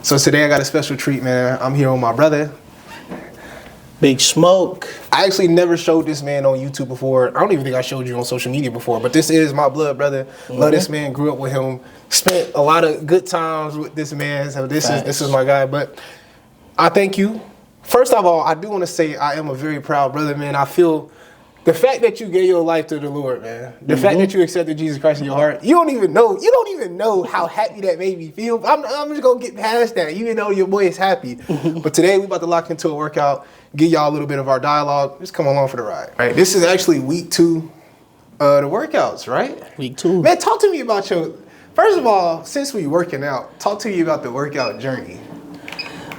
So today I got a special treat, man. I'm here with my brother. Big Smoke. I actually never showed this man on YouTube before. I don't even think I showed you on social media before, but this is my blood brother. Love this man, grew up with him, spent a lot of good times with this man. So this is my guy. But I thank you. First of all, I do want to say I am a very proud brother, man. I feel the fact that you gave your life to the Lord, man. The fact that you accepted Jesus Christ in your heart. You don't even know how happy that made me feel. I'm just gonna get past that, even though your boy is happy. But today we about to lock into a workout, give y'all a little bit of our dialogue. Just come along for the ride. All right, this is actually week 2 the workouts, right? Week 2. Man, talk to me about first of all, since we working out, talk to me about the workout journey.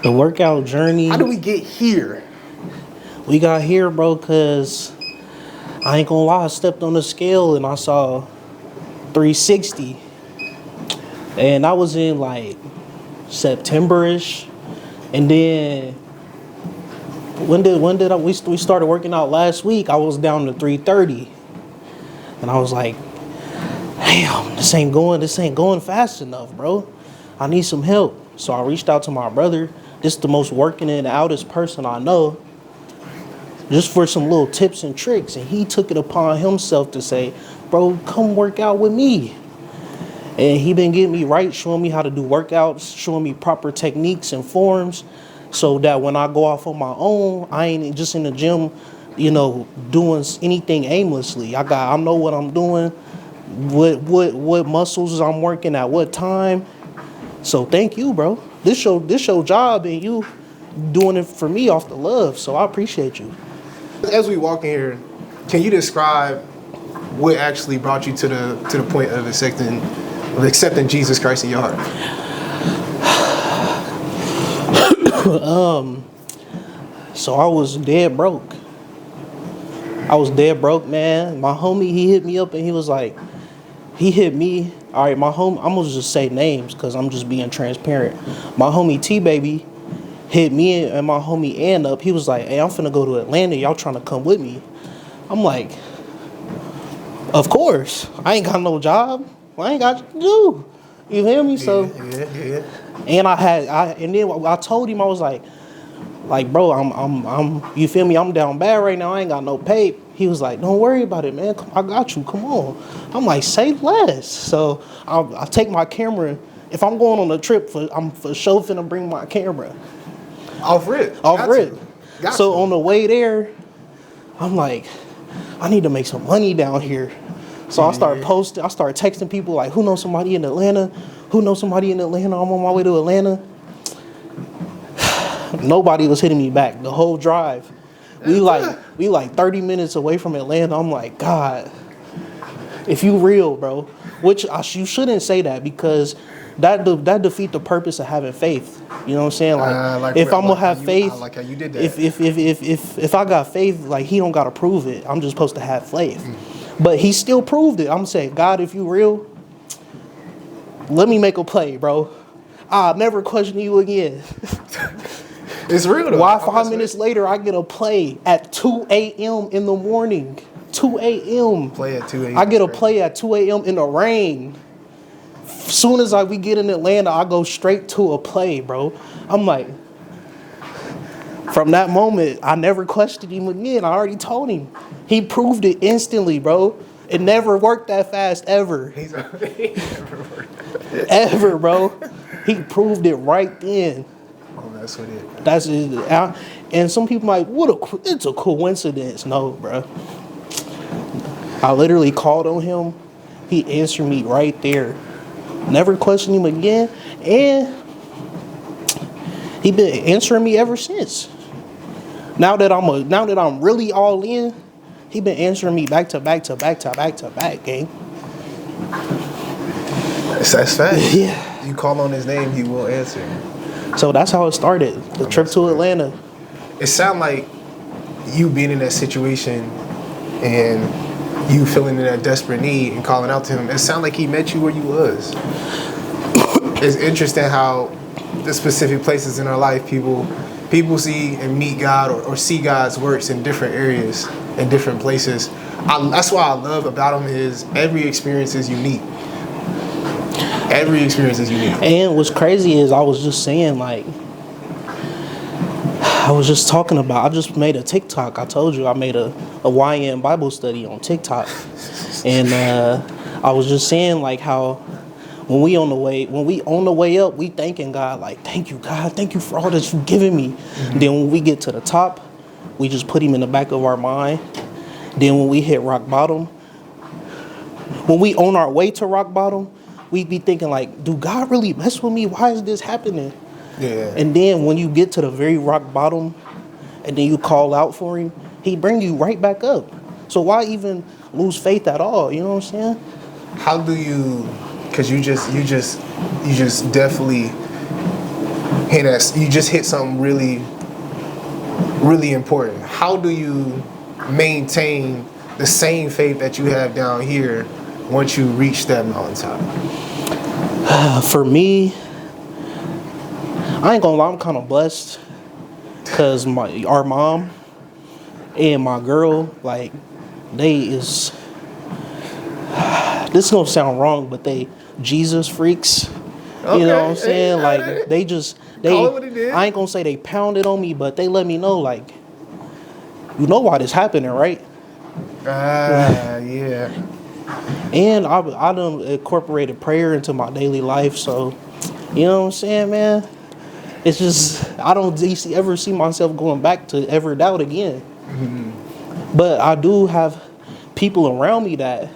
The workout journey. How do we get here? We got here, bro, because I ain't gonna lie, I stepped on the scale and I saw 360. And I was in like September-ish. And then we started working out last week, I was down to 330. And I was like, damn, this ain't going fast enough, bro. I need some help. So I reached out to my brother. This is the most working and outest person I know, just for some little tips and tricks. And he took it upon himself to say, bro, come work out with me. And he been getting me right, showing me how to do workouts, showing me proper techniques and forms, so that when I go off on my own, I ain't just in the gym, doing anything aimlessly. I know what I'm doing, what muscles I'm working at what time. So thank you, bro. This your job, and you doing it for me off the love. So I appreciate you. As we walk in here, can you describe what actually brought you to the point of accepting Jesus Christ in your heart? So I was dead broke. Man. My homie, he hit me up and he was like, he hit me. All right, my homie, I'm gonna just say names because I'm just being transparent. My homie T-Baby hit me and my homie Ann up. He was like, hey, I'm finna go to Atlanta. Y'all trying to come with me? I'm like, of course. I ain't got no job. I ain't got to do. You hear me? So, Yeah. and I told him, I was like, bro, I'm you feel me? I'm down bad right now. I ain't got no pay. He was like, don't worry about it, man. I got you. Come on. I'm like, say less. So I'll take my camera. If I'm going on a trip, I'm for sure finna bring my camera. Off rip. So on the way there, I'm like, I need to make some money down here. So I start texting people like, who knows somebody in Atlanta? I'm on my way to Atlanta. Nobody was hitting me back the whole drive. We like 30 minutes away from Atlanta. I'm like, God, if you real, bro, which you shouldn't say that, because that defeat the purpose of having faith. You know what I'm saying? Like if I'm gonna have faith, I like how you did that. If I got faith, like, he don't gotta prove it. I'm just supposed to have faith. But he still proved it. I'm saying, God, if you real, let me make a play, bro. I'll never question you again. It's real though. Why 5 minutes later I get a play at 2 a.m. in the morning? 2 a.m. Play at 2 a.m. I get a play at 2 a.m. in the rain. Soon as we get in Atlanta, I go straight to a play, bro. I'm like, from that moment, I never questioned him again. I already told him. He proved it instantly, bro. It never worked that fast, ever. Ever, bro. He proved it right then. Oh, that's what it is. That's it. And some people like, it's a coincidence. No, bro. I literally called on him. He answered me right there. Never questioned him again. And he been answering me ever since. Now that I'm really all in, he been answering me back to back, gang. That's fast. Yeah. You call on his name, he will answer. So that's how it started. The trip to Atlanta. It sounds like you being in that situation and you feeling in that desperate need and calling out to him. It sounds like he met you where you was. It's interesting how the specific places in our life people see and meet God or see God's works in different areas and different places. That's what I love about him is every experience is unique. Every experience is unique. And what's crazy is I was just saying, like, I was just talking about, I just made a TikTok. I told you I made a YN Bible study on TikTok. And I was just saying, like, how when we on the way up, we thanking God, like, thank you, God. Thank you for all that you've given me. Mm-hmm. Then when we get to the top, we just put him in the back of our mind. Then when we hit rock bottom, when we on our way to rock bottom, we be thinking like, do God really mess with me? Why is this happening? Yeah. And then when you get to the very rock bottom and then you call out for him, he bring you right back up. So why even lose faith at all? You know what I'm saying? How do you, because you just definitely hit us, you just hit something really, really important. How do you maintain the same faith that you have down here once you reach that mountaintop? For me, I ain't gonna lie, I'm kind of blessed because our mom and my girl, like, this is gonna sound wrong, but they Jesus freaks. Okay. You know what I'm saying? Like, call it what it is. I ain't gonna say they pounded on me, but they let me know, like, you know why this happening, right? Yeah. And I done incorporated prayer into my daily life, so, you know what I'm saying, man? It's just, I don't ever see myself going back to ever doubt again. Mm-hmm. But I do have people around me that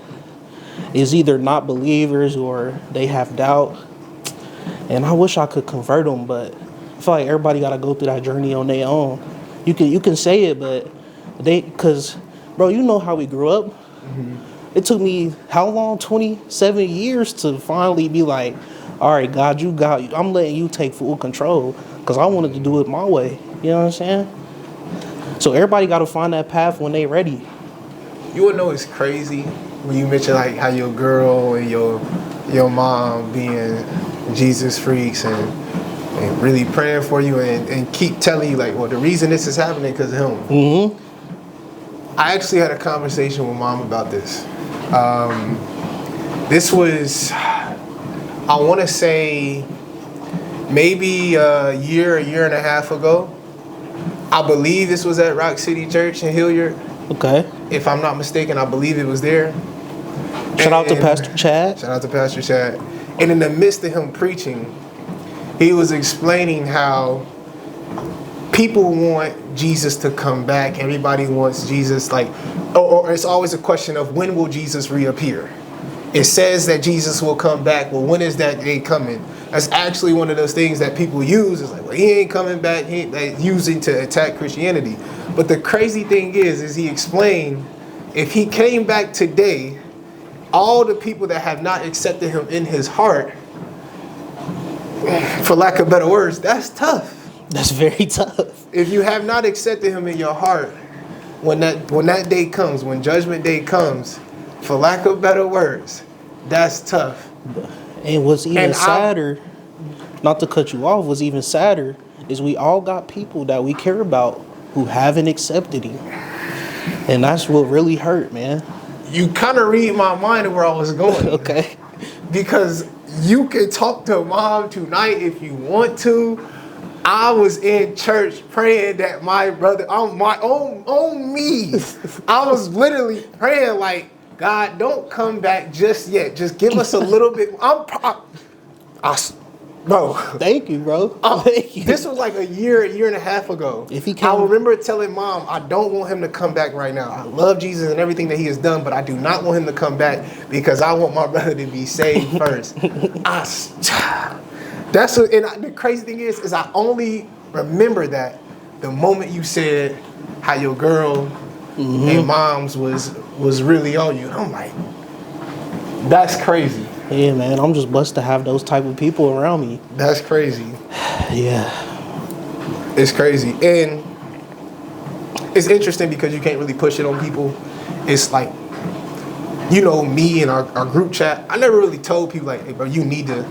is either not believers or they have doubt. And I wish I could convert them, but I feel like everybody got to go through that journey on their own. You can say it, but because, bro, you know how we grew up. Mm-hmm. It took me, how long? 27 years to finally be like, all right, God, I'm letting you take full control because I wanted to do it my way. You know what I'm saying? So everybody got to find that path when they ready. You would know it's crazy when you mention like how your girl and your mom being Jesus freaks and really praying for you and keep telling you like, well, the reason this is happening because of him. Mm-hmm. I actually had a conversation with mom about this. This was, I want to say, maybe a year and a half ago. I believe this was at Rock City Church in Hilliard. Okay. If I'm not mistaken, I believe it was there. Shout out to Pastor Chad. Shout out to Pastor Chad. And in the midst of him preaching, he was explaining how people want Jesus to come back. Everybody wants Jesus, like, or it's always a question of when will Jesus reappear? It says that Jesus will come back. Well, when is that day coming? That's actually one of those things that people use. It's like, well, he ain't coming back. They using to attack Christianity. But the crazy thing is he explained, if he came back today, all the people that have not accepted him in his heart, for lack of better words, that's tough. That's very tough. If you have not accepted him in your heart, when that day comes, when judgment day comes, for lack of better words, that's tough. And what's even sadder, not to cut you off, what's even sadder is we all got people that we care about who haven't accepted him. And that's what really hurt, man. You kind of read my mind of where I was going. Okay. Because you can talk to mom tonight if you want to. I was in church praying that my brother, on me. I was literally praying like, God, don't come back just yet. Just give us a little bit. Bro. Thank you, bro. Thank you. This was like a year and a half ago. I remember telling mom, I don't want him to come back right now. I love Jesus and everything that he has done, but I do not want him to come back because I want my brother to be saved first. The crazy thing is I only remember that the moment you said how your girl and mom's was really on you. I'm like, that's crazy. Yeah, man, I'm just blessed to have those type of people around me. That's crazy. Yeah. It's crazy. And it's interesting because you can't really push it on people. It's like, you know, me and our group chat, I never really told people like, hey, bro, you need to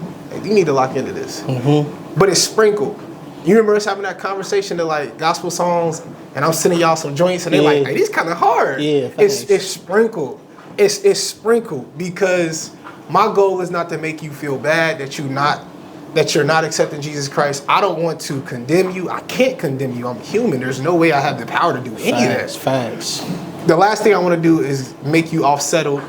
lock into this. Mm-hmm. But it's sprinkled. You remember us having that conversation to like gospel songs and I'm sending y'all some joints and they're like, hey, this kind of hard. Yeah, it's sprinkled. It's sprinkled because my goal is not to make you feel bad that you're not accepting Jesus Christ. I don't want to condemn you. I can't condemn you. I'm human. There's no way I have the power to do any of that. Facts. The last thing I want to do is make you off settled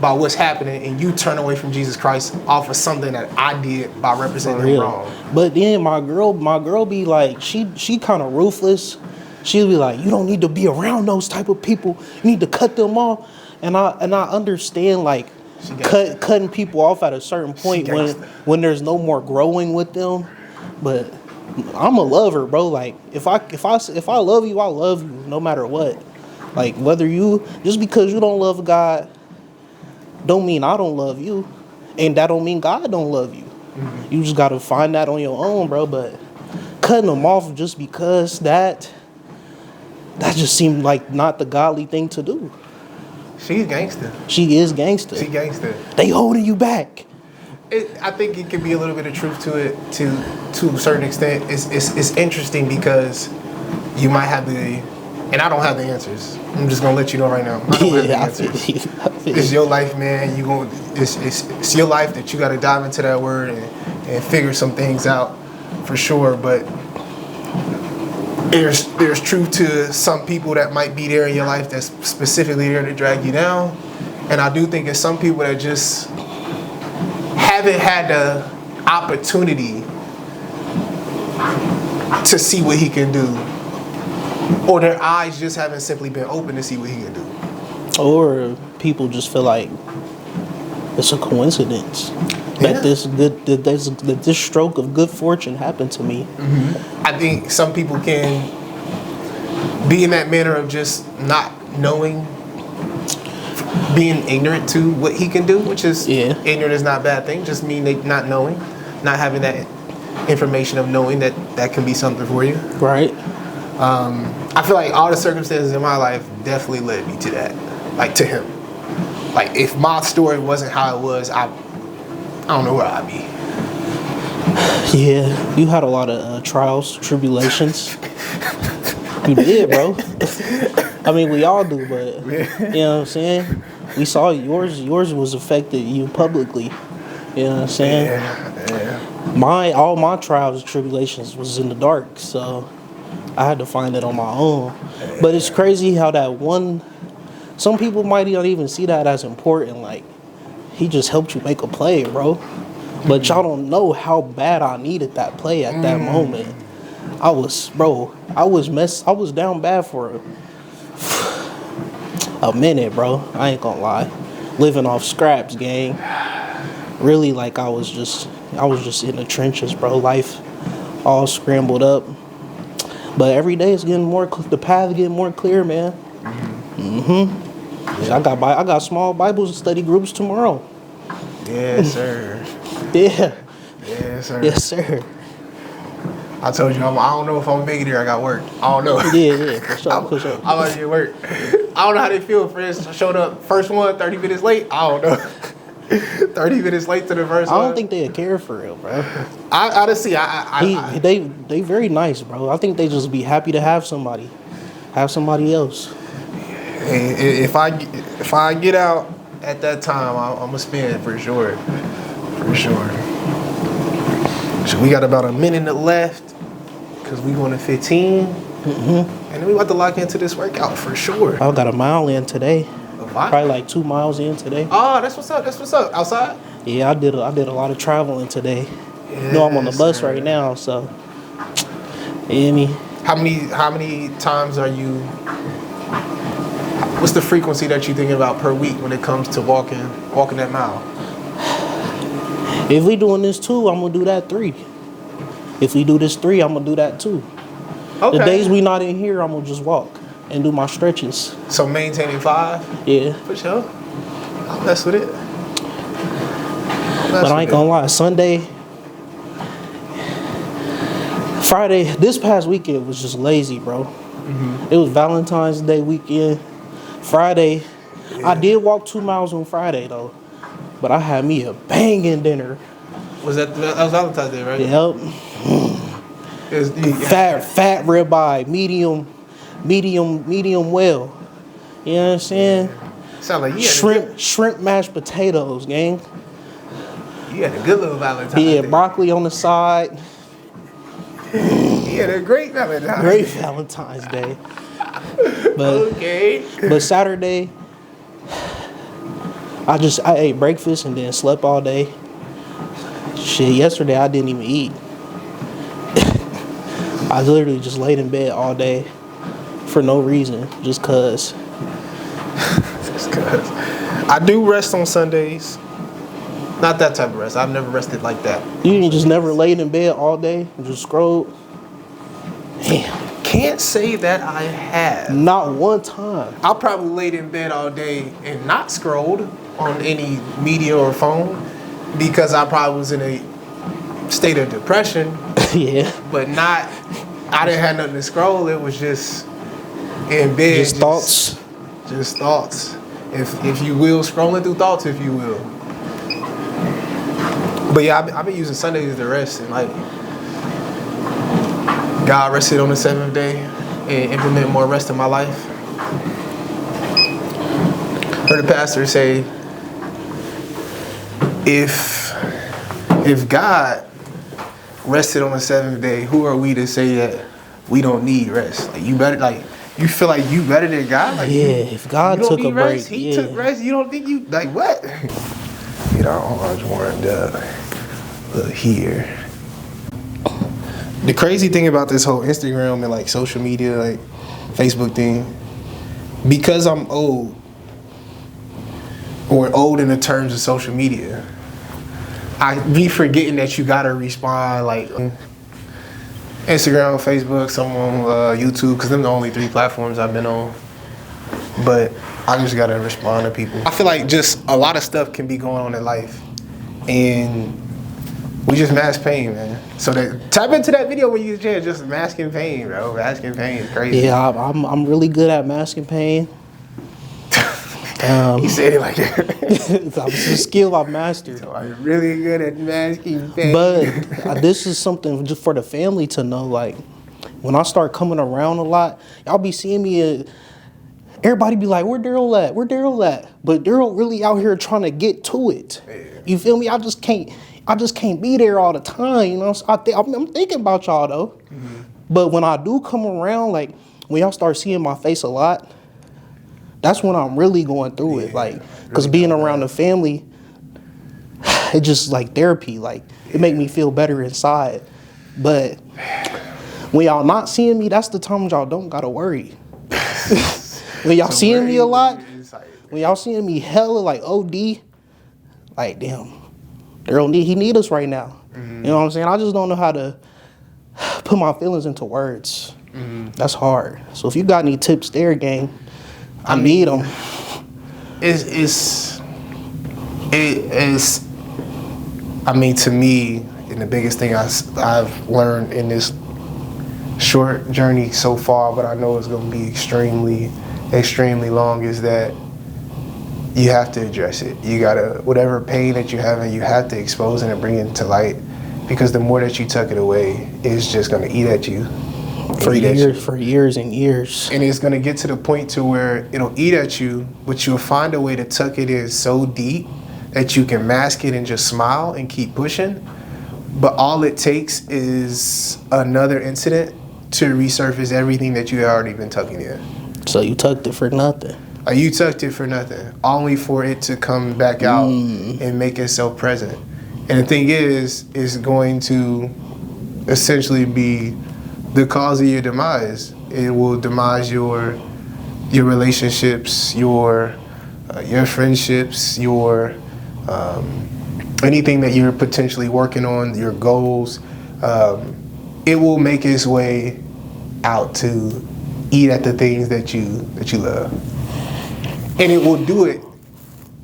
by what's happening and you turn away from Jesus Christ off of something that I did by representing him wrong. But then my girl be like, she kind of ruthless. She'll be like, you don't need to be around those type of people. You need to cut them off. And I understand like cutting people off at a certain point when there's no more growing with them. But I'm a lover, bro. Like if I love you, I love you no matter what. Like whether you just because you don't love God don't mean I don't love you, and that don't mean God don't love you. Mm-hmm. You just gotta find that on your own, bro. But cutting them off just because that just seemed like not the godly thing to do. She's gangster. She is gangster. She gangster. They holding you back. I think it could be a little bit of truth to it, to a certain extent. It's interesting because you might have and I don't have the answers. I'm just gonna let you know right now. I don't have the answers. It's your life, man. It's your life that you got to dive into that word and figure some things out for sure. But there's truth to some people that might be there in your life that's specifically there to drag you down, and I do think it's some people that just haven't had the opportunity to see what he can do, or their eyes just haven't simply been open to see what he can do. Or people just feel like it's a coincidence that this stroke of good fortune happened to me. Mm-hmm. I think some people can be in that manner of just not knowing, being ignorant to what he can do, which is ignorant is not a bad thing. Just mean they not knowing, not having that information of knowing that can be something for you. Right. I feel like all the circumstances in my life definitely led me to that, like to him. Like if my story wasn't how it was, I don't know where I'd be. Yeah, you had a lot of trials, tribulations. You did, bro. I mean, we all do, but you know what I'm saying? We saw yours was affected you publicly. You know what I'm saying? Yeah. All my trials and tribulations was in the dark, so I had to find it on my own. But it's crazy how some people might not even see that as important. Like, he just helped you make a play, bro. But y'all don't know how bad I needed that play at that moment. I was down bad for a minute, bro. I ain't gonna lie. Living off scraps, gang. Really, like I was just in the trenches, bro. Life all scrambled up. But every day it's getting the path getting more clear, man. Mm-hmm. Yeah. I got small Bible study groups tomorrow. Yes, sir. Yeah. Yes, sir. Yes, sir. I told you, I don't know if I'm gonna make it here. I got work. I don't know. Yeah, for sure. I'm about to get work. I don't know how they feel. Friends showed up first one, 30 minutes late. I don't know. 30 minutes late to the first one. I don't think they'd care for real, bro. Honestly, they very nice, bro. I think they just be happy to have somebody else. If I get out at that time, I'm gonna spend for sure. So we got about a minute left because we going to 15, and then we about to lock into this workout for sure. I got a mile in today. Probably like 2 miles in today. Oh, that's what's up. Outside? Yeah, I did a lot of traveling today. Yes, you know, I'm on the bus right now, so you hear me? How many times are you? What's the frequency that you thinking about per week when it comes to walking that mile? If we doing this 2, I'm gonna do that 3. If we do this 3, I'm gonna do that 2. Okay. The days we not in here, I'm gonna just walk and do my stretches. So maintaining 5? Yeah. For sure. I'll mess with it. But I ain't gonna lie, Friday, this past weekend was just lazy, bro. Mm-hmm. It was Valentine's Day weekend. Friday, I did walk 2 miles on Friday though, but I had me a banging dinner. That was Valentine's Day, right? Yep. Fat ribeye, medium well. You know what I'm saying? Sound like shrimp mashed potatoes, gang. You had a good little Valentine's He had Day. broccoli on the side. He had a great Valentine's Great Day. Valentine's Day. But Okay. but Saturday, I ate breakfast and then slept all day. Shit, yesterday I didn't even eat. I literally just laid in bed all day for no reason, just cause. Just 'cause. I do rest on Sundays. Not that type of rest. I've never rested like that. You just never laid in bed all day and just scrolled. Damn, Can't say that I have. not one time. I probably laid in bed all day and not scrolled on any media or phone because I probably was in a state of depression, Yeah, but not. I didn't have nothing to scroll. It was just in bed. just thoughts. Just thoughts. If you will, scrolling through thoughts, if you will. But yeah, I've been using Sundays to rest, and like God rested on the seventh day and implement more rest in my life. Heard the pastor say, if God rested on the seventh day, who are we to say that we don't need rest? Like you feel like you better than God? Like Yeah, if God you don't took need a break, rest. He yeah. took rest. You don't think you like what? Get our arms warmed up. Look here. The crazy thing about this whole Instagram and like social media, like Facebook thing, because I'm old, or old in the terms of social media, I be forgetting that you gotta respond like Instagram, Facebook, some on YouTube, because them the only 3 platforms I've been on. But I just gotta respond to people. I feel like just a lot of stuff can be going on in life, and we just mask pain, man. So that tap into that video when you get just masking pain, bro. Masking pain is crazy. Yeah, I'm really good at masking pain. He said it like that. It's a skill I've mastered. I'm really good at masking pain. But this is something just for the family to know. Like, when I start coming around a lot, y'all be seeing me. Everybody be like, "Where Daryl at? Where Daryl at?" But Daryl really out here trying to get to it. Yeah. You feel me? I just can't be there all the time. You know, so I'm thinking about y'all though. Mm-hmm. But when I do come around, like when y'all start seeing my face a lot, that's when I'm really going through it. Like, because really being around the family, it just like therapy. Like, it make me feel better inside. But when y'all not seeing me, that's the time y'all don't gotta worry. When y'all seeing me a lot, when y'all seeing me hella like OD, like damn, he need us right now. Mm-hmm. You know what I'm saying? I just don't know how to put my feelings into words. Mm-hmm. That's hard. So if you got any tips there, gang, I need them. I mean, to me, and the biggest thing I've learned in this short journey so far, but I know it's going to be extremely, extremely long, is that you have to address it. You gotta, whatever pain that you're having, you have to expose it and bring it to light, because the more that you tuck it away, it's just going to eat at you. For years and years. And it's going to get to the point to where it'll eat at you, but you'll find a way to tuck it in so deep that you can mask it and just smile and keep pushing. But all it takes is another incident to resurface everything that you had already been tucking in. So you tucked it for nothing. You tucked it for nothing, only for it to come back out and make itself present. And the thing is, it's going to essentially be the cause of your demise. It will demise your relationships, your friendships, your anything that you're potentially working on, your goals. It will make its way out to eat at the things that you love, and it will do it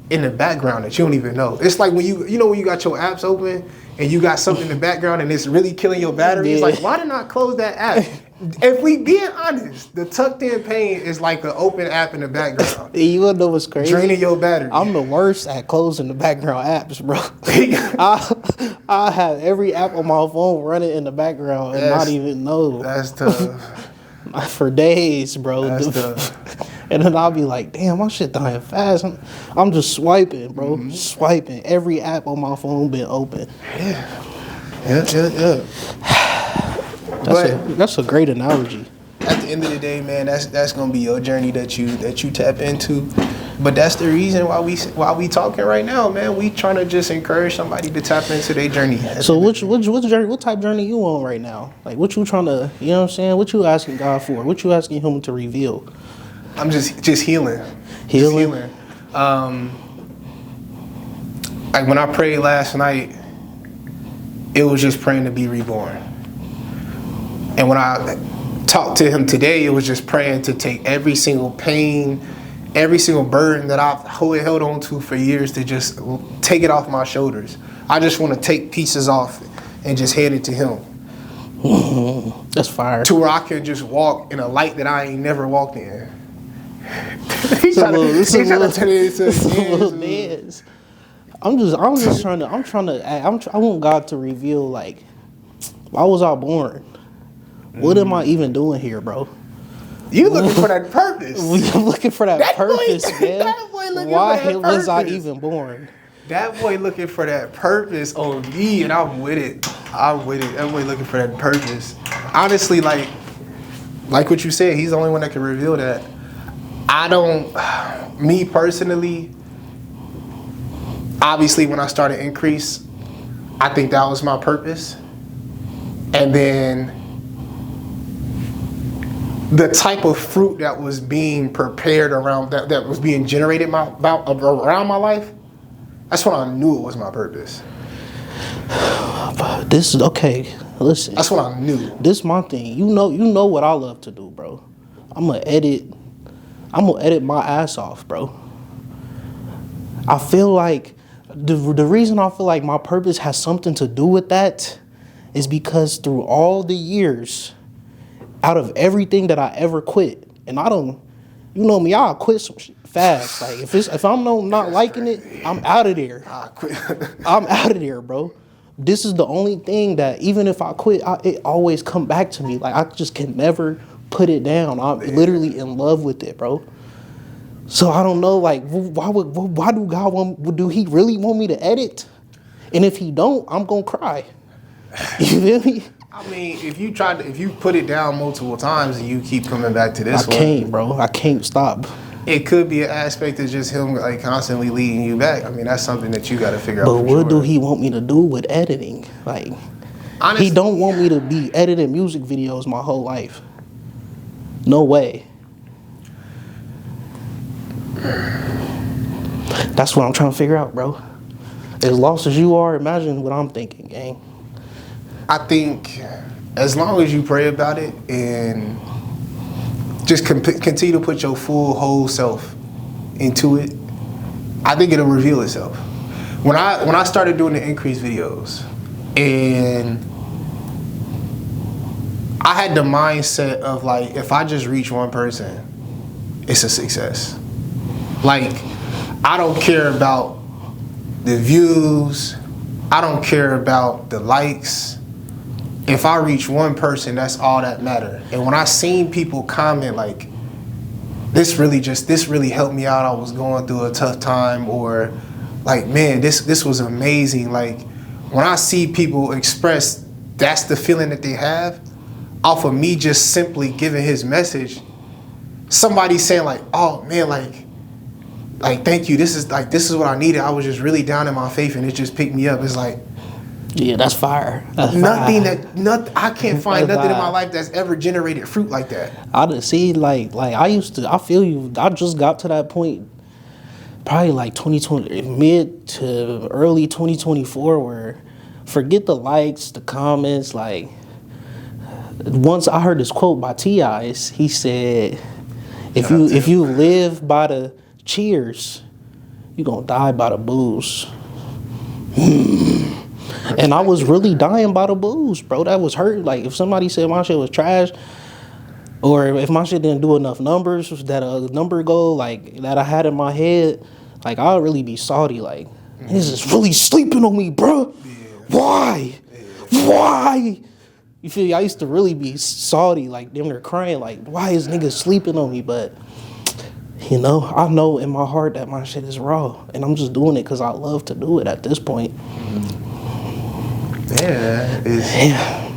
in the background that you don't even know. It's like when you know when you got your apps open and you got something in the background and it's really killing your battery. Yeah. It's like, why did I close that app? If we being honest, the tucked in pain is like an open app in the background. You wanna know what's crazy? Draining your battery. I'm the worst at closing the background apps, bro. I have every app on my phone running in the background and not even know. That's tough. For days, bro. That's tough. And then I'll be like, damn, my shit dying fast. I'm just swiping, bro. Swiping. Every app on my phone been open. Yeah. That's a great analogy. At the end of the day, man, that's gonna be your journey that you tap into. But that's the reason why we talking right now, man. We trying to just encourage somebody to tap into their journey. So what journey? What type of journey you on right now? Like what you trying to? You know what I'm saying? What you asking God for? What you asking Him to reveal? I'm just healing. Healing. Just like when I prayed last night, it was just praying to be reborn. And when I talked to Him today, it was just praying to take every single pain, every single burden that I've held on to for years, to just take it off my shoulders. I just want to take pieces off and just hand it to Him. That's fire. To where I can just walk in a light that I ain't never walked in. He's trying to turn it into a dance. I want God to reveal, like, why was I born? What am I even doing here, bro? You looking for that purpose. I'm looking for that purpose, man. That boy looking Why for that was I purpose. even born? That boy looking for that purpose on me, and I'm with it. That boy looking for that purpose. Honestly, like what you said, he's the only one that can reveal that. Me personally, obviously when I started Increase, I think that was my purpose. And then the type of fruit that was being prepared around, that was being generated around my life, that's when I knew it was my purpose. This is okay. Listen, That's when I knew. this my thing. You know what I love to do, bro. I'm gonna edit my ass off, bro. I feel like the reason I feel like my purpose has something to do with that is because through all the years, out of everything that I ever quit, and I don't, you know me, I'll quit some shit fast. Like if I'm not liking it, I'm out of there. I quit. I'm out of there, bro. This is the only thing that even if I quit, it always come back to me. Like I just can never put it down. I'm literally in love with it, bro. So I don't know, like, why do God do He really want me to edit? And if He don't, I'm gonna cry. You feel me? I mean, if you put it down multiple times and you keep coming back to this one, I can't, bro. I can't stop. it could be an aspect of just Him like constantly leading you back. I mean, that's something that you got to figure out. But for what do sure. He want me to do with editing? Like, Honestly, He don't want me to be editing music videos my whole life. No way. That's what I'm trying to figure out, bro. As lost as you are, imagine what I'm thinking, gang. I think as long as you pray about it and just continue to put your full whole self into it, I think it'll reveal itself. When I started doing the Increase videos, and I had the mindset of like, if I just reach one person, it's a success. Like, I don't care about the views. I don't care about the likes. If I reach one person, that's all that matter. And when I seen people comment like, this really helped me out, I was going through a tough time, or like, man, this was amazing. Like, when I see people express that's the feeling that they have off of me just simply giving his message, somebody saying like, oh man, like thank you, this is what I needed. I was just really down in my faith and it just picked me up. It's like, Yeah, that's fire. That's nothing I can't find That's nothing in my fire. life that's ever generated fruit like that. I didn't see like I feel you. I just got to that point probably like 2020, mid to early 2024, where forget the likes, the comments. Like, once I heard this quote by T.I., he said, if you live by the cheers, you gonna die by the booze. And I was really dying by the booze, bro. That was hurt. Like, if somebody said my shit was trash, or if my shit didn't do enough numbers, that a number goal like that I had in my head, like, I'd really be salty. Like, this is really sleeping on me, bro. Why? Why? You feel me? I used to really be salty, like, damn near crying, like, why is niggas sleeping on me? But You know, I know in my heart that my shit is raw, and I'm just doing it because I love to do it at this point. Yeah,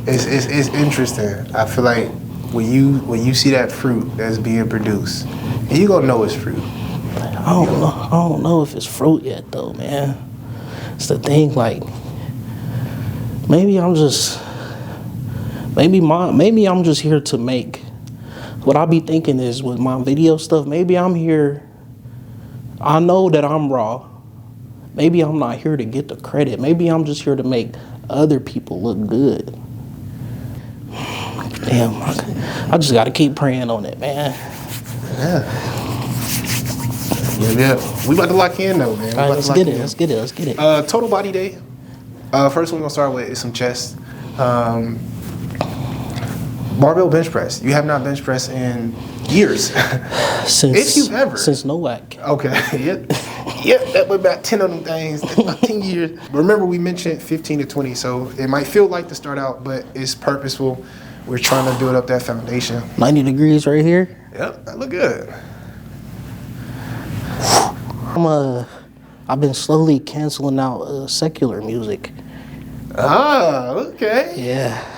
it's interesting. I feel like when you see that fruit that's being produced, and you gonna know it's fruit. I don't know if it's fruit yet though, man. It's the thing, like maybe I'm just here to make. What I be thinking is with my video stuff, maybe I'm here. I know that I'm raw. Maybe I'm not here to get the credit. Maybe I'm just here to make other people look good. Damn, I just gotta keep praying on it, man. Yeah. We about to lock in though, man. All right, let's get it. Total body day. First we're gonna start with is some chest. Barbell bench press. You have not bench pressed in years. If you've ever. Since Nowak. Okay. Yep, that went about 10 of them things. That's about 10 years. But remember we mentioned 15 to 20, so it might feel like to start out, but it's purposeful. We're trying to build up that foundation. 90 degrees right here. Yep, that look good. I've been slowly canceling out secular music. Ah, okay. Yeah.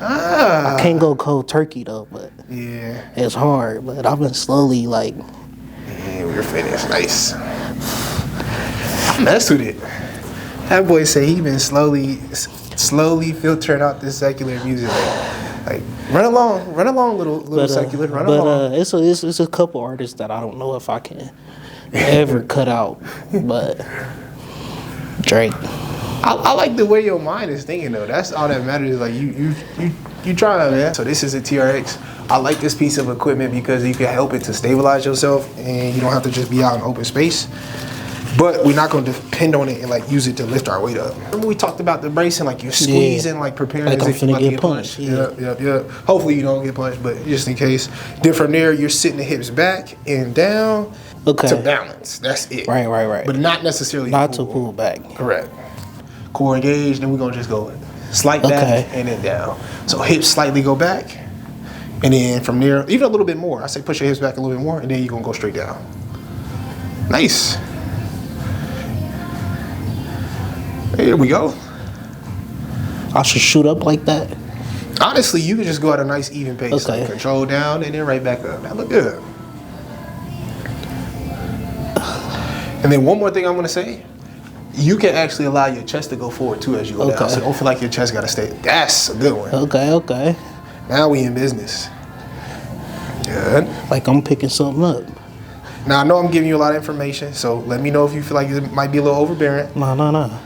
I can't go cold turkey though, but yeah, it's hard. But I've been slowly like. Yeah, we're finished. Nice. I messed with it. That boy say he been slowly filtering out this secular music. Like run along, little secular, run along. It's a couple artists that I don't know if I can ever cut out, but Drake. I like the way your mind is thinking though. That's all that matters. Like you try, man. So this is a TRX. I like this piece of equipment because you can help it to stabilize yourself, and you don't have to just be out in open space. But we're not going to depend on it and like use it to lift our weight up. Remember we talked about the bracing, like you're squeezing, like preparing like as I'm if you're about to get punched. Yep. Hopefully you don't get punched, but just in case. Then from there, you're sitting the hips back and down to balance. That's it. Right. But not necessarily to pull back. Correct. Core engaged, then we're going to just go slight back and then down. So hips slightly go back, and then from there, even a little bit more. I say push your hips back a little bit more, and then you're going to go straight down. Nice. Here we go. I should shoot up like that. Honestly, you can just go at a nice even pace. Okay. Like control down and then right back up. That look good. And then one more thing I'm going to say. You can actually allow your chest to go forward too as you go down. So don't feel like your chest got to stay. That's a good one. Okay. Now we in business. Good. Like I'm picking something up. Now I know I'm giving you a lot of information, so let me know if you feel like it might be a little overbearing. No.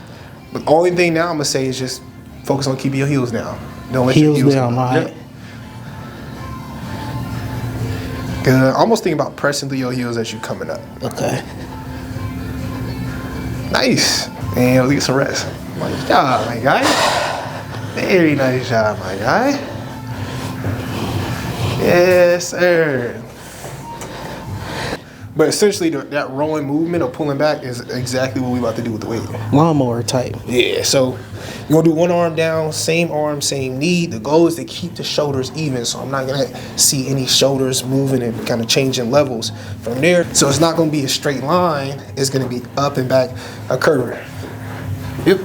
But the only thing now I'm gonna say is just focus on keeping your heels down. Don't let Heels your heels down, right? Yep. Good. Almost think about pressing through your heels as you coming up. Okay. Nice. And let's get some rest. Nice job, my guy. Very nice job, my guy. Yes, sir. But essentially, that rowing movement or pulling back is exactly what we about to do with the weight. Lawnmower type. Yeah, so you're gonna do one arm down, same arm, same knee. The goal is to keep the shoulders even, so I'm not gonna see any shoulders moving and kind of changing levels from there. So it's not gonna be a straight line, it's gonna be up and back, a curve. Yep.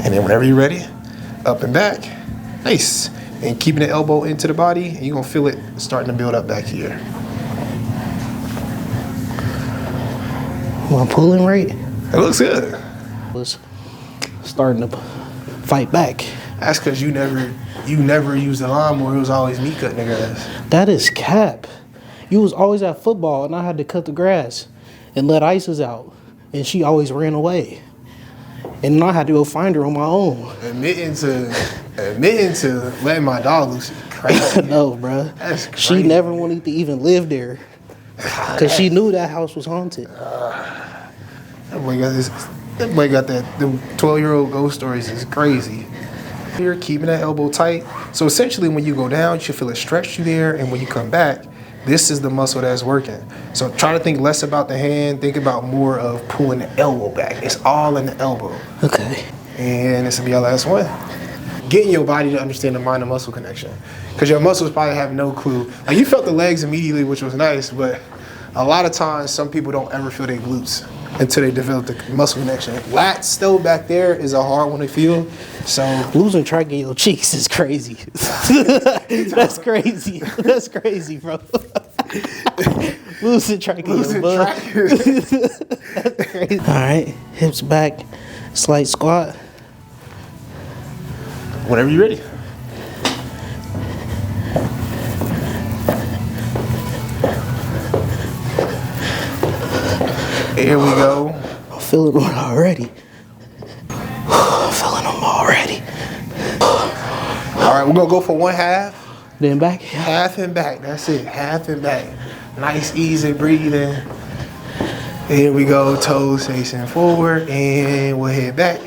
And then whenever you're ready, up and back, nice. And keeping the elbow into the body, and you're gonna feel it starting to build up back here. Am I pulling right? It looks good. Was starting to fight back. That's because you never used the lawnmower. It was always me cutting the grass. That is cap. You was always at football, and I had to cut the grass and let Isis out, and she always ran away. And then I had to go find her on my own. Admitting to letting my dog loose is crazy. No, bruh. That's crazy. She never wanted to even live there because she knew that house was haunted. That boy got that. The 12-year-old ghost stories is crazy. You're keeping that elbow tight. So essentially, when you go down, you should feel it stretch you there, and when you come back, this is the muscle that's working. So try to think less about the hand. Think about more of pulling the elbow back. It's all in the elbow. Okay. And this will be our last one. Getting your body to understand the mind and muscle connection. Because your muscles probably have no clue. Like you felt the legs immediately, which was nice, but a lot of times some people don't ever feel their glutes until they develop the muscle connection. Lats still back there is a hard one to feel. So losing track of your cheeks is crazy. That's crazy. That's crazy, bro. Losing track of your butt. That's crazy. All right, hips back, slight squat. Whenever you're ready. Here we go. I'm feeling one already. I'm feeling them already. All right, we're gonna go for one half. Then back. Half and back. That's it. Half and back. Nice, easy breathing. Here we go. Toes facing forward, and we'll head back.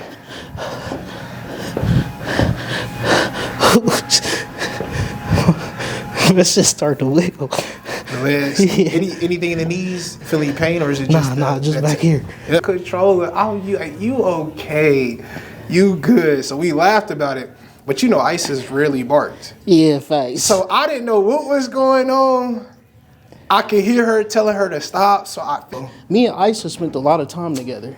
Let's just start to wiggle. The legs. Yeah. Anything in the knees? Feeling pain, or is it just just back here? Controller. Oh, you okay? You good? So we laughed about it, but you know, Isis really barked. Yeah, facts. So I didn't know what was going on. I could hear her telling her to stop. So me and Isis spent a lot of time together.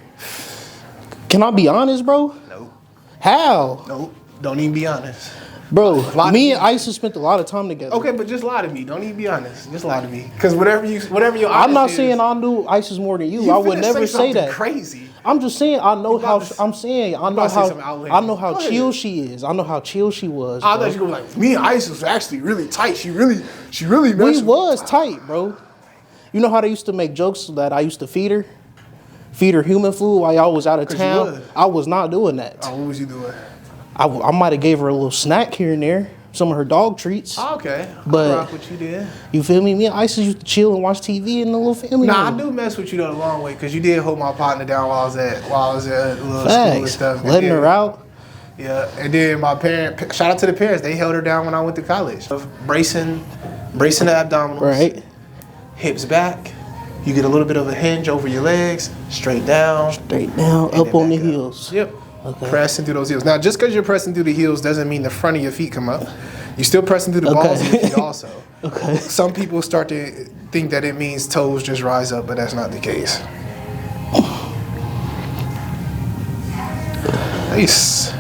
Can I be honest, bro? Nope. How? Nope. Don't even be honest. Bro, me and Isis spent a lot of time together. Okay, but just lie to me. Don't even be honest. Just lie to me. Because whatever your I'm not saying I knew Isis more than you. I would never say that. Crazy. I'm just saying I know how. I'm saying I know how chill she is. I know how chill she was. I thought you were like, me and Isis was actually really tight. She really we was tight, bro. You know how they used to make jokes that I used to feed her human food while y'all was out of town. I was not doing that. Oh, what was you doing? I might have gave her a little snack here and there, some of her dog treats. Oh, okay. But rock what you did. You feel me? Me and Isis used to chill and watch TV in the little family. Nah, I do mess with you though the long way because you did hold my partner down while I was at little school and stuff. Letting her out. Yeah, and then my parents. Shout out to the parents. They held her down when I went to college. Bracing the abdominals. Right. Hips back. You get a little bit of a hinge over your legs. Straight down. Up on the heels. Yep. Okay. Pressing through those heels. Now, just because you're pressing through the heels doesn't mean the front of your feet come up. You're still pressing through the balls of your feet also. Okay. Some people start to think that it means toes just rise up, but that's not the case. Nice.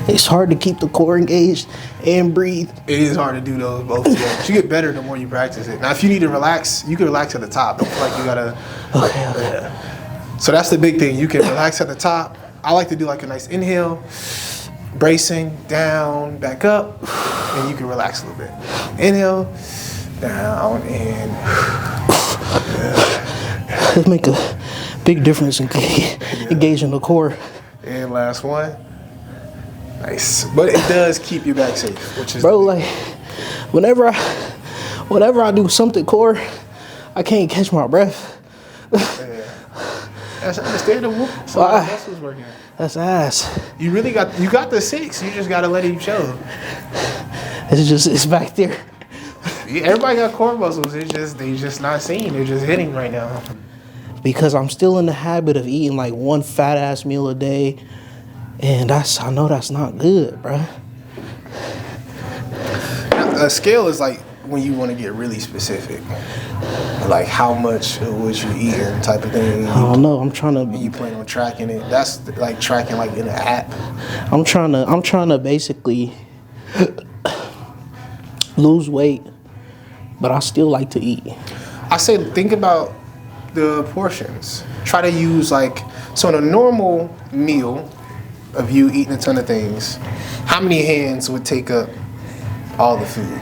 It's hard to keep the core engaged and breathe. It is hard to do those both together. But you get better the more you practice it. Now, if you need to relax, you can relax at the top. Don't feel like you gotta. Okay. Yeah. So that's the big thing. You can relax at the top. I like to do like a nice inhale, bracing, down, back up, and you can relax a little bit. Inhale, down, and It make a big difference in engaging the core. And last one. Nice. But it does keep you back safe, which is like whenever I do something core, I can't catch my breath. That's understandable. So the muscles working. That's ass. You got the 6. You just gotta let it show. It's back there. Everybody got core muscles. They just not seen. They're just hitting right now. Because I'm still in the habit of eating like one fat ass meal a day, and I know that's not good, bruh. A scale is like when you want to get really specific, like how much of what you eating type of thing. I don't know. I'm trying to. You plan on tracking it? That's like tracking like in an app. I'm trying to basically lose weight, but I still like to eat. I say think about the portions. Try to use so in a normal meal of you eating a ton of things, how many hands would take up all the food?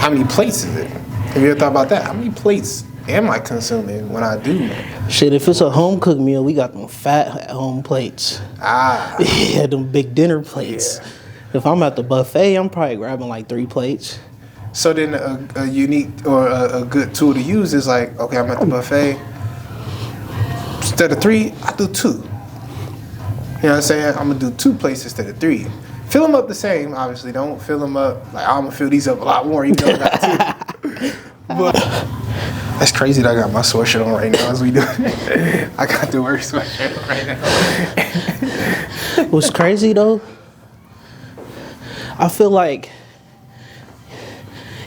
How many plates is it? Have you ever thought about that? How many plates am I consuming when I do? Shit, if it's a home cooked meal, we got them fat at home plates. Yeah, them big dinner plates. Yeah. If I'm at the buffet, I'm probably grabbing like 3 plates. So then a unique or a good tool to use is like, okay, I'm at the buffet. Instead of 3, I do 2. You know what I'm saying? I'm gonna do 2 plates instead of 3. Fill them up the same, obviously. Don't fill them up like I'm gonna fill these up a lot more. You know that too. But that's crazy that I got my sweatshirt on right now as we do. I got the worst sweatshirt on right now. What's crazy though? I feel like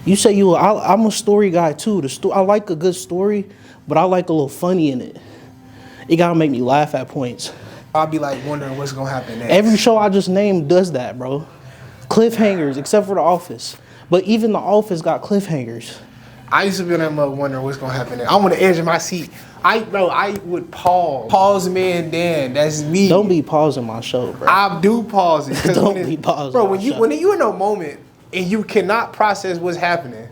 You say I'm a story guy too. I like a good story, but I like a little funny in it. It gotta make me laugh at points. I'll be like wondering what's gonna happen next. Every show I just named does that, bro. Cliffhangers, except for The Office. But even The Office got cliffhangers. I used to be on that mother wondering what's gonna happen next. I'm on the edge of my seat. I would pause. Pause man Dan. That's me. Don't be pausing my show, bro. I do pause it. Don't be pausing. Bro, my show. when you in a moment and you cannot process what's happening,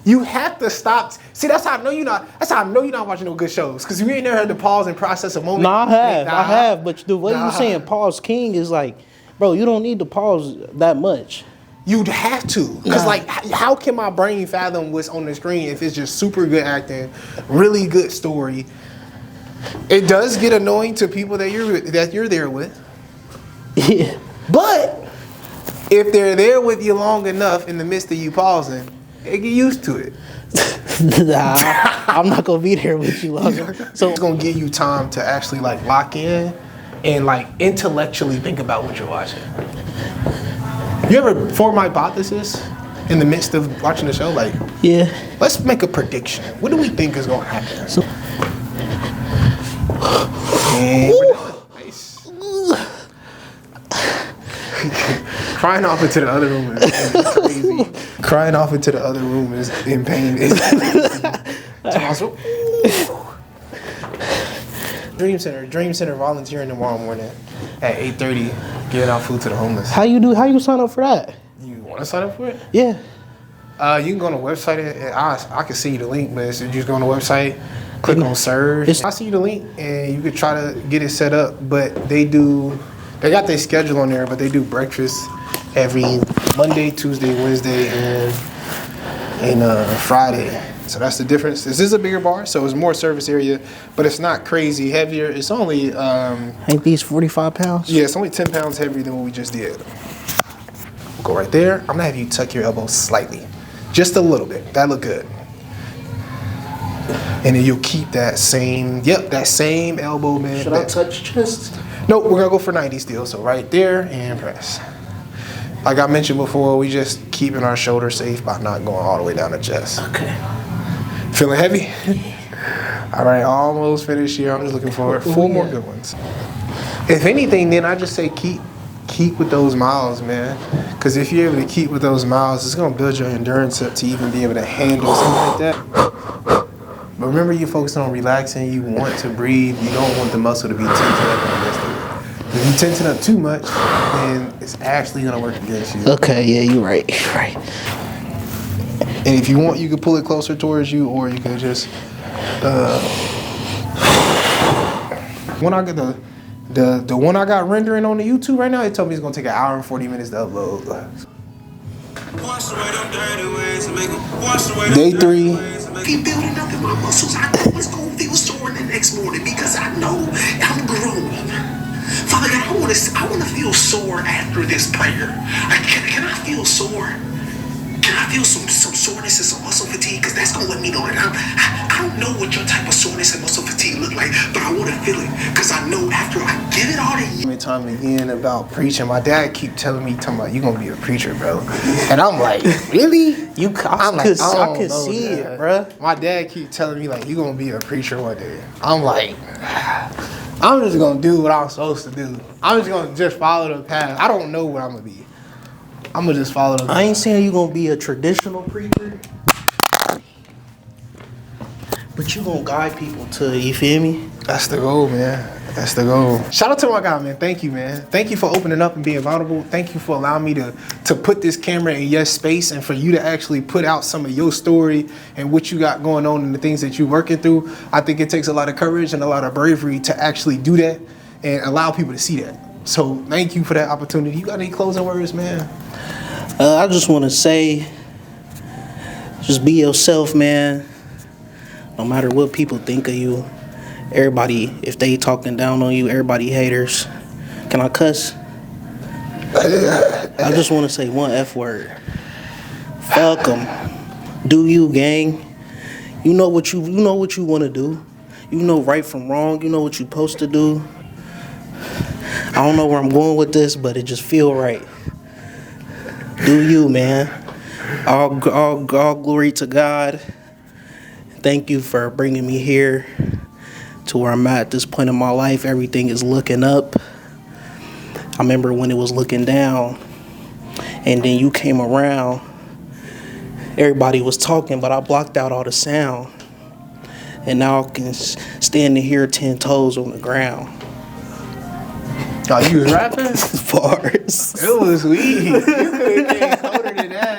you have to stop. See, that's how I know you're not watching no good shows. Cause you ain't never had to pause and process a moment. No, I have. But the way you saying pause king is like, bro, you don't need to pause that much. You'd have to. Cause like, how can my brain fathom what's on the screen if it's just super good acting, really good story? It does get annoying to people that you're there with. Yeah. But if they're there with you long enough in the midst of you pausing, they get used to it. Nah, I'm not gonna be there with you long. So it's gonna give you time to actually like lock in and like intellectually think about what you're watching. You ever form a hypothesis in the midst of watching the show? Like, Yeah. let's make a prediction. What do we think is gonna happen? So, And we're done. Nice. Crying off into the other room is crazy. Crying off into the other room is in pain. Dream Center volunteering tomorrow morning at 8:30, giving out food to the homeless. how you sign up for that? You want to sign up for it? Yeah. You can go on the website. I can see you the link, but you just go on the website, click on search. I'll see you the link, and you could try to get it set up. But they got their schedule on there, but they do breakfast every Monday, Tuesday, Wednesday, and Friday. So that's the difference. This is a bigger bar, so it's more service area, but it's not crazy heavier. It's only Ain't these 45 pounds? yeah, it's only 10 pounds heavier than what we just did. Go right there. I'm gonna have you tuck your elbow slightly, just a little bit. That look good. And then you'll keep that same elbow, man. Should I touch chest? No, we're gonna go for 90 still. So right there and press. Like I mentioned before, we just keeping our shoulder safe by not going all the way down the chest. Okay. Feeling heavy? All right, almost finished here. I'm just looking for 4 more good ones. If anything, then I just say keep with those miles, man. Because if you're able to keep with those miles, it's gonna build your endurance up to even be able to handle something like that. But remember, you focus on relaxing. You want to breathe. You don't want the muscle to be tensing up on this thing. If you tension up too much, then it's actually gonna work against you. Okay, yeah, you're right. You're right. And if you want, you can pull it closer towards you, or you can just. When I get the one I got rendering on the YouTube right now, it told me it's gonna take 1 hour and 40 minutes to upload. Day 3. Keep building up in my muscles. I know it's gonna feel sore the next morning because I know I'm grown. Father God, I wanna feel sore after this prayer. Can I feel sore? Can I feel some soreness and some muscle fatigue? Because that's going to let me know that I don't know what your type of soreness and muscle fatigue look like, but I want to feel it. Because I know after I give it all to you. Time again about preaching. My dad keep telling me, you're going to be a preacher, bro. And I'm like, really? I could see it, bro. My dad keep telling me, like, you're going to be a preacher one day. I'm like, I'm just going to do what I'm supposed to do. I'm just going to follow the path. I don't know what I'm going to be. I'm gonna just follow them. I ain't saying you gonna be a traditional preacher, but you gonna guide people to, you feel me? That's the goal, man. That's the goal. Shout out to my guy, man. Thank you, man. Thank you for opening up and being vulnerable. Thank you for allowing me to put this camera in your space and for you to actually put out some of your story and what you got going on and the things that you're working through. I think it takes a lot of courage and a lot of bravery to actually do that and allow people to see that. So thank you for that opportunity. You got any closing words, man? I just want to say, just be yourself, man. No matter what people think of you, everybody, if they talking down on you, everybody haters. Can I cuss? I just want to say one F word. Fuck them. Do you, gang? You know what you want to do. You know right from wrong. You know what you supposed to do. I don't know where I'm going with this, but it just feel right. Do you, man? All glory to God. Thank you for bringing me here to where I'm at this point in my life. Everything is looking up. I remember when it was looking down, and then you came around. Everybody was talking, but I blocked out all the sound. And now I can stand in here 10 toes on the ground. Oh, you was rapping? Bars. It was weed. You could have came colder than that.